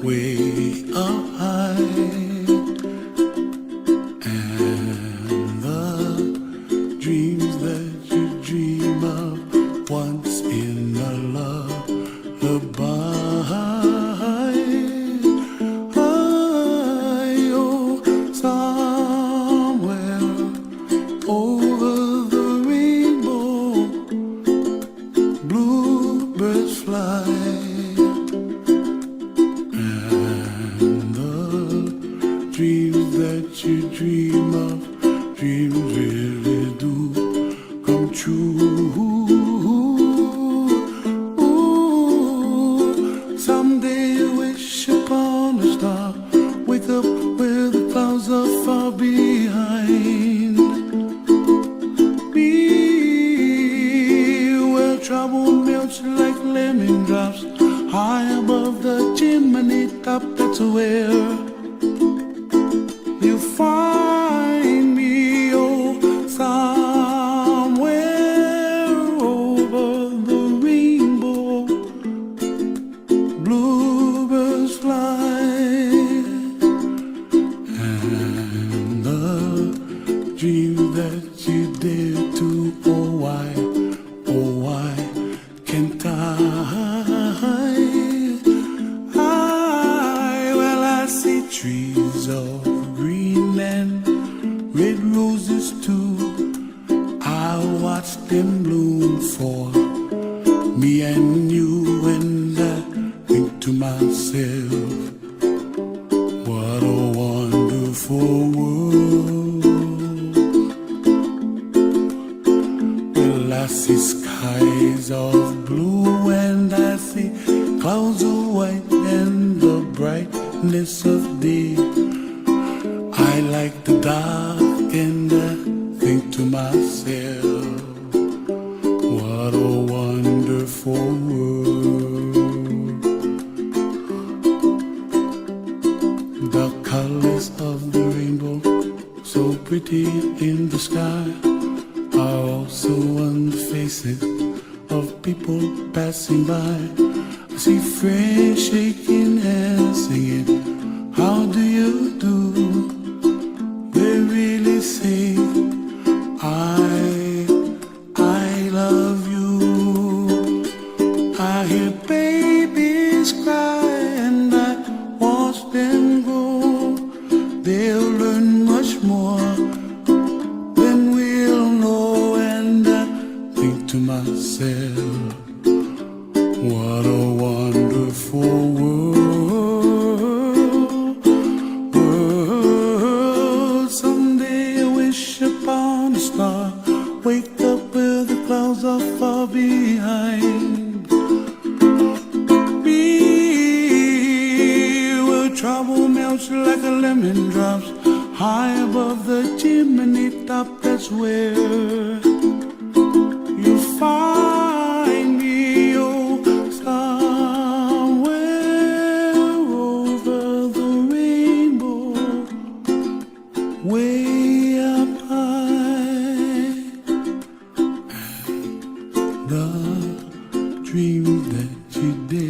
way up high, and the dreams that you dream of once in a lullaby. Oh, somewhere over the rainbow, bluebirds fly. Dreams that you dream of, dreams really do come true. Ooh, someday you wish upon a star, wake up where the clouds are far behind me, where trouble melts like lemon drops, high above the chimney top. That's where you find me, oh, somewhere over the rainbow, bluebirds fly, and the dream that you dare to, oh, why can't well, I see trees of Greenland, red roses too. I watch them bloom for me and you, and I think to myself, what a wonderful world. Well, I see skies of blue, and I see clouds of white, and the brightness of day. I like the dark, and I think to myself, what a wonderful world. The colors of the rainbow, so pretty in the sky, are also on the faces of people passing by. I see friends shaking hands, singing, how do you do? They really say, I love you. I hear babies cry, and I watch them grow. They'll learn much more than we'll know, and I think to myself, what a wonderful world. Someday I wish upon a star, wake up where the clouds are far behind me, where trouble melts like a lemon drops, high above the chimney top. That's where you find me, oh, somewhere over the rainbow, way up high, and the dream that you did